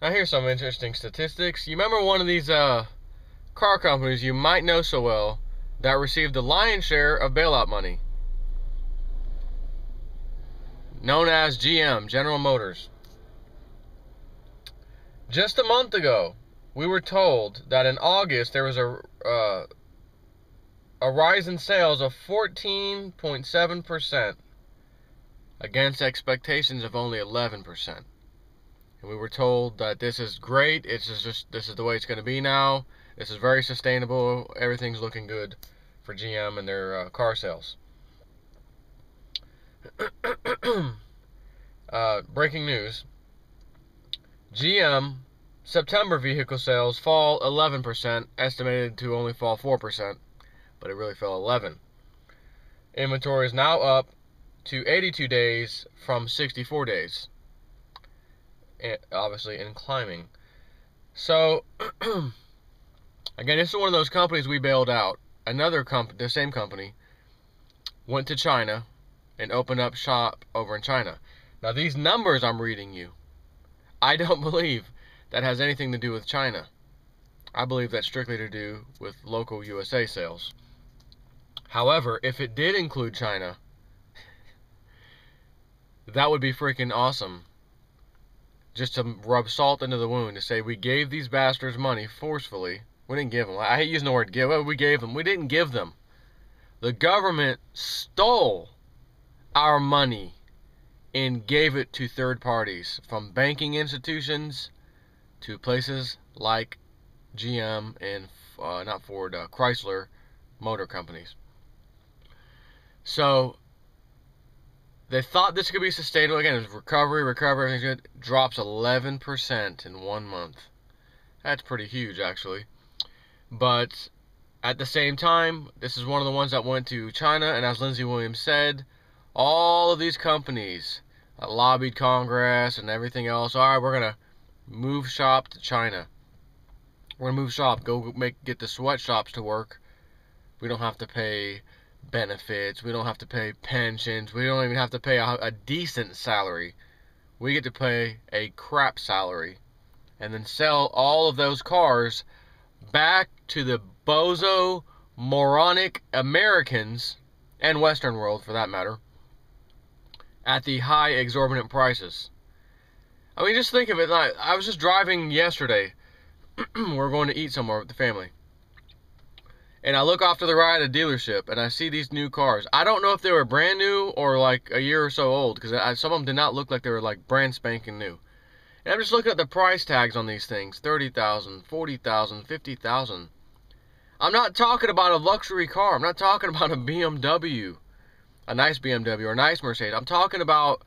Now here's some interesting statistics. You remember one of these car companies you might know so well that received the lion's share of bailout money, known as GM, General Motors. Just a month ago, we were told that in August there was a rise in sales of 14.7% against expectations of only 11%. And we were told that this is great. This is the way it's going to be now. This is very sustainable. Everything's looking good for GM and their car sales. Breaking news. GM September vehicle sales fall 11%, estimated to only fall 4%, but it really fell 11%. Inventory is now up to 82 days from 64 days. Obviously in climbing. So again, this is one of those companies we bailed out. Another company, the same company, went to China and opened up shop over in China. Now these numbers I'm reading you, I don't believe that has anything to do with China. I believe that's strictly to do with local USA sales. However, if it did include China, that would be freaking awesome. Just to rub salt into the wound, to say we gave these bastards money forcefully. We didn't give them. I hate using the word give. We gave them. We didn't give them. The government stole our money and gave it to third parties, from banking institutions to places like GM and not Ford, Chrysler motor companies. So they thought this could be sustainable. Again, it was recovery, everything's good. Drops 11% in 1 month. That's pretty huge, actually. But at the same time, this is one of the ones that went to China, and as Lindsey Williams said, all of these companies lobbied Congress and everything else. All right, we're going to move shop to China. We're going to move shop, get the sweatshops to work. We don't have to pay benefits, we don't have to pay pensions, we don't even have to pay a decent salary. We get to pay a crap salary and then sell all of those cars back to the bozo moronic Americans and Western world for that matter at the high exorbitant prices. I mean, just think of it. I was just driving yesterday. We're going to eat somewhere with the family. And I look off to the right at a dealership, and I see these new cars. I don't know if they were brand new or like a year or so old, because some of them did not look like they were like brand spanking new. And I'm just looking at the price tags on these things. $30,000, $40,000, $50,000. I'm not talking about a luxury car. I'm not talking about a BMW, a nice BMW or a nice Mercedes. I'm talking about,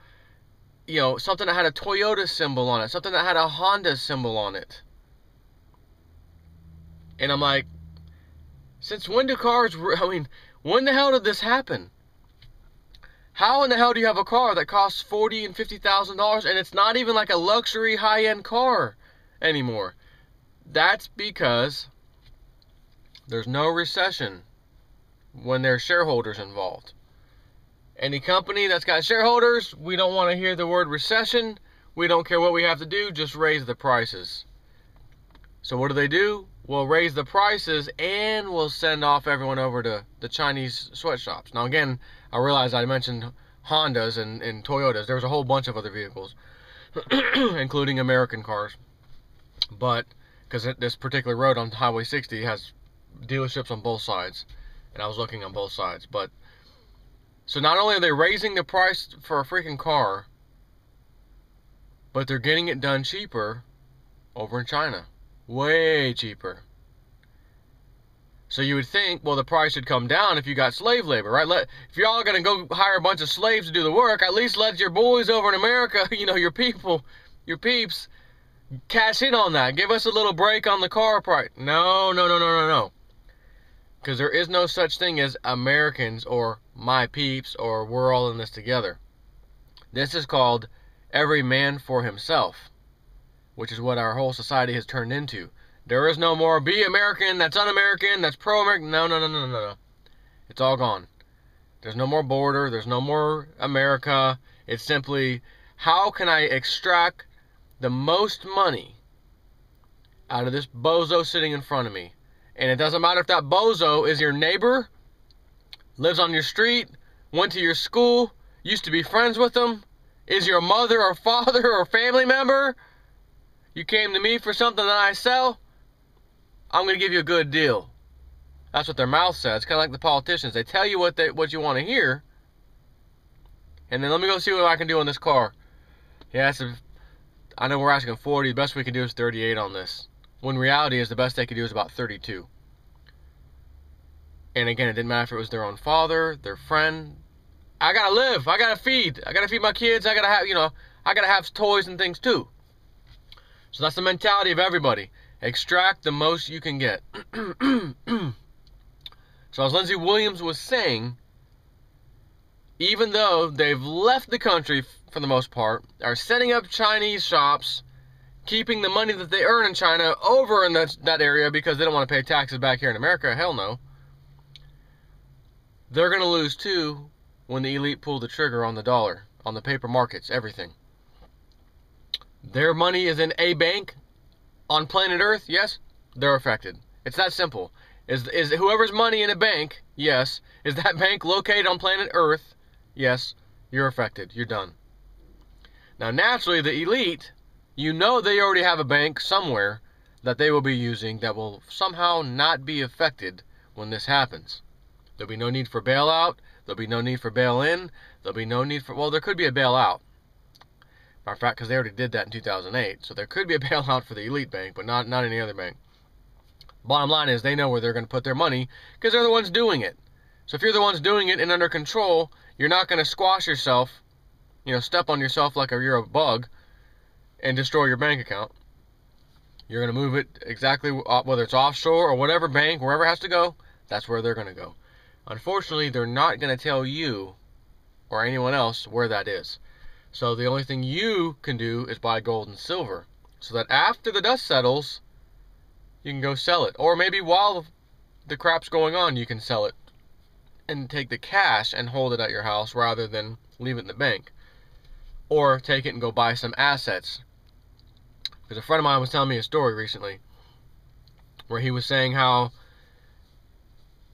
you know, something that had a Toyota symbol on it, something that had a Honda symbol on it. And I'm like, since when do cars, when the hell did this happen? How in the hell do you have a car that costs $40,000 and $50,000 and it's not even like a luxury high-end car anymore? That's because there's no recession when there's shareholders involved. Any company that's got shareholders, we don't want to hear the word recession. We don't care what we have to do, just raise the prices. So what do? We'll raise the prices and we'll send off everyone over to the Chinese sweatshops. Now again, I realize I mentioned Hondas and Toyotas. There was a whole bunch of other vehicles, including American cars. But, because this particular road on Highway 60 has dealerships on both sides. And I was looking on both sides. But, so not only are they raising the price for a freaking car, but they're getting it done cheaper over in China. Way cheaper. So you would think, well, the price should come down if you got slave labor, right? If y'all are going to go hire a bunch of slaves to do the work, at least let your boys over in America, you know, your people, your peeps, cash in on that. Give us a little break on the car price. No. Because there is no such thing as Americans or my peeps or we're all in this together. This is called every man for himself, which is what our whole society has turned into. There is no more be American, that's un-American, that's pro-American. No. It's all gone. There's no more border. There's no more America. It's simply, how can I extract the most money out of this bozo sitting in front of me. And it doesn't matter if that bozo is your neighbor, lives on your street, went to your school, used to be friends with them, is your mother or father or family member. You came to me for something that I sell, I'm going to give you a good deal. That's what their mouth says. It's kind of like the politicians. They tell you what you want to hear, and then let me go see what I can do on this car. Yeah, I know we're asking 40. The best we can do is 38 on this. When reality is the best they could do is about 32. And again, it didn't matter if it was their own father, their friend. I gotta live. I gotta feed. I gotta feed my kids. I gotta have, I gotta have toys and things too. So that's the mentality of everybody. Extract the most you can get. So as Lindsey Williams was saying, even though they've left the country for the most part, are setting up Chinese shops, keeping the money that they earn in China over in that area because they don't want to pay taxes back here in America, hell no. They're going to lose too when the elite pull the trigger on the dollar, on the paper markets, everything. Their money is in a bank on planet Earth, yes, they're affected. It's that simple. Is whoever's money in a bank, yes, is that bank located on planet Earth, yes, you're affected. You're done. Now, naturally, the elite, they already have a bank somewhere that they will be using that will somehow not be affected when this happens. There'll be no need for bailout. There'll be no need for bail-in. There'll be no need for, well, there could be a bailout. Matter of fact, because they already did that in 2008. So there could be a bailout for the elite bank, but not any other bank. Bottom line is they know where they're going to put their money because they're the ones doing it. So if you're the ones doing it and under control, you're not going to squash yourself, step on yourself like you're a bug and destroy your bank account. You're going to move it exactly, whether it's offshore or whatever bank, wherever it has to go, that's where they're going to go. Unfortunately, they're not going to tell you or anyone else where that is. So the only thing you can do is buy gold and silver so that after the dust settles, you can go sell it. Or maybe while the crap's going on, you can sell it and take the cash and hold it at your house rather than leave it in the bank. Or take it and go buy some assets. Because a friend of mine was telling me a story recently where he was saying how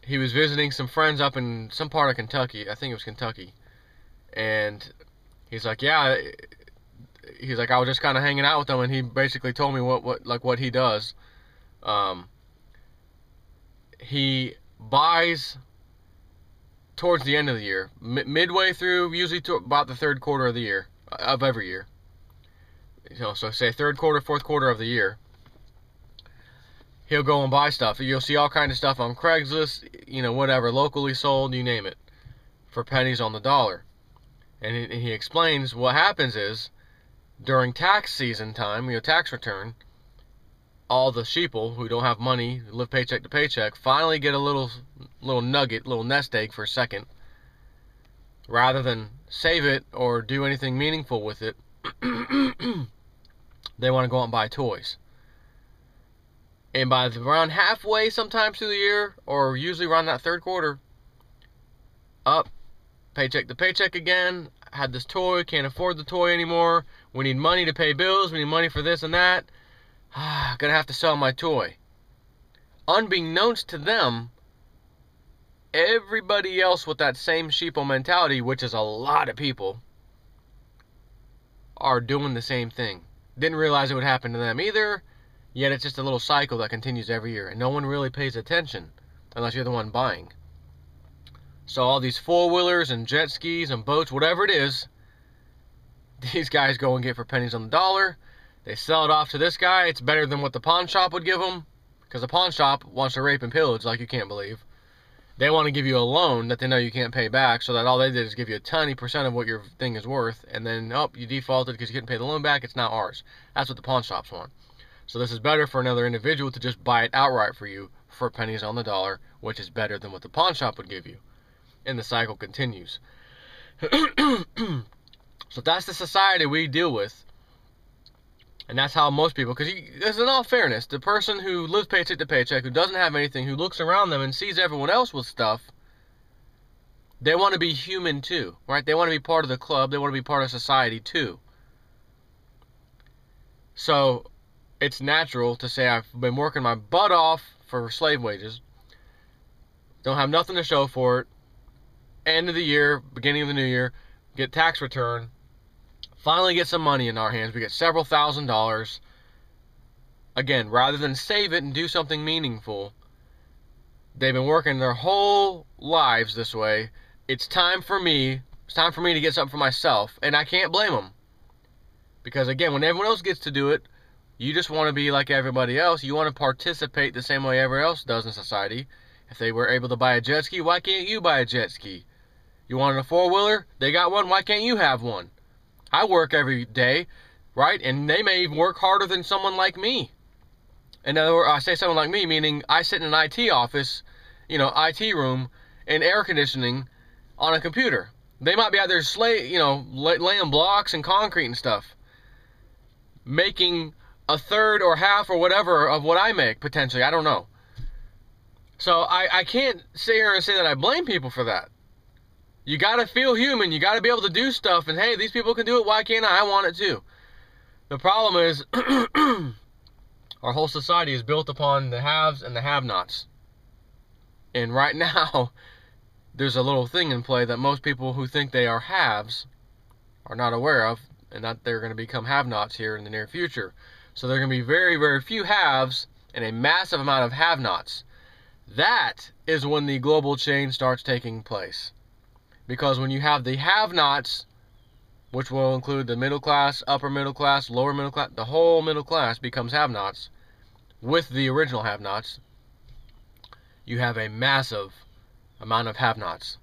he was visiting some friends up in some part of Kentucky. I think it was Kentucky. And he's like, I was just kind of hanging out with him, and he basically told me what he does. He buys towards the end of the year, midway through, usually to about the third quarter of the year, of every year. So say third quarter, fourth quarter of the year, he'll go and buy stuff. You'll see all kinds of stuff on Craigslist, whatever, locally sold, you name it, for pennies on the dollar. And he explains what happens is, during tax season time, tax return, all the sheeple who don't have money, live paycheck to paycheck, finally get a little nugget, little nest egg for a second. Rather than save it or do anything meaningful with it, they want to go out and buy toys. And by around halfway sometimes through the year, or usually around that third quarter, up, paycheck to paycheck again, had this toy, can't afford the toy anymore, we need money to pay bills, we need money for this and that, gonna have to sell my toy. Unbeknownst to them, everybody else with that same sheeple mentality, which is a lot of people, are doing the same thing. Didn't realize it would happen to them either, yet it's just a little cycle that continues every year, and no one really pays attention unless you're the one buying. So all these four-wheelers and jet skis and boats, whatever it is, these guys go and get for pennies on the dollar. They sell it off to this guy. It's better than what the pawn shop would give them, because the pawn shop wants to rape and pillage like you can't believe. They want to give you a loan that they know you can't pay back, so that all they did is give you a tiny percent of what your thing is worth, and then, you defaulted because you couldn't pay the loan back, it's now ours. That's what the pawn shops want. So this is better for another individual to just buy it outright for you for pennies on the dollar, which is better than what the pawn shop would give you. And the cycle continues. So that's the society we deal with. And that's how most people, because in all fairness, the person who lives paycheck to paycheck, who doesn't have anything, who looks around them and sees everyone else with stuff, they want to be human too, right? They want to be part of the club. They want to be part of society too. So it's natural to say I've been working my butt off for slave wages, don't have nothing to show for it, end of the year, beginning of the new year, get tax return, finally get some money in our hands, we get several $1,000s. Again, rather than save it and do something meaningful, they've been working their whole lives this way. It's time for me to get something for myself, and I can't blame them. Because again, when everyone else gets to do it, you just want to be like everybody else. You want to participate the same way everyone else does in society. If they were able to buy a jet ski, why can't you buy a jet ski? You wanted a four-wheeler? They got one, why can't you have one? I work every day, right? And they may even work harder than someone like me. In other words, I say someone like me, meaning I sit in an IT office, IT room, in air conditioning on a computer. They might be out there laying blocks and concrete and stuff, making a third or half or whatever of what I make, potentially. I don't know. So I can't sit here and say that I blame people for that. You got to feel human. You got to be able to do stuff. And hey, these people can do it. Why can't I? I want it too. The problem is our whole society is built upon the haves and the have-nots. And right now, there's a little thing in play that most people who think they are haves are not aware of, and that they're going to become have-nots here in the near future. So there are going to be very, very few haves and a massive amount of have-nots. That is when the global change starts taking place. Because when you have the have-nots, which will include the middle class, upper middle class, lower middle class, the whole middle class becomes have-nots with the original have-nots, you have a massive amount of have-nots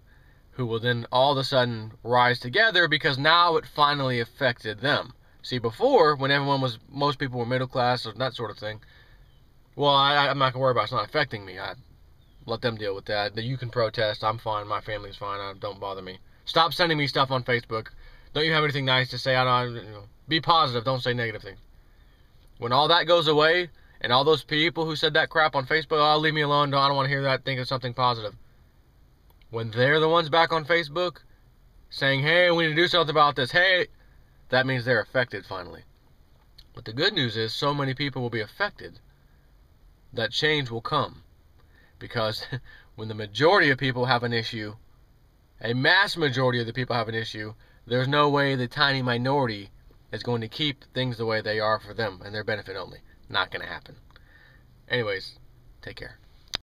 who will then all of a sudden rise together because now it finally affected them. See, before, when most people were middle class or that sort of thing, well, I'm not going to worry about it. It's not affecting me. I let them deal with that. You can protest. I'm fine. My family's fine. Don't bother me. Stop sending me stuff on Facebook. Don't you have anything nice to say? Be positive. Don't say negative things. When all that goes away, and all those people who said that crap on Facebook, oh, leave me alone. I don't want to hear that. Think of something positive. When they're the ones back on Facebook saying, hey, we need to do something about this. Hey, that means they're affected finally. But the good news is so many people will be affected that change will come. Because when the majority of people have an issue, a mass majority of the people have an issue, there's no way the tiny minority is going to keep things the way they are for them and their benefit only. Not going to happen. Anyways, take care.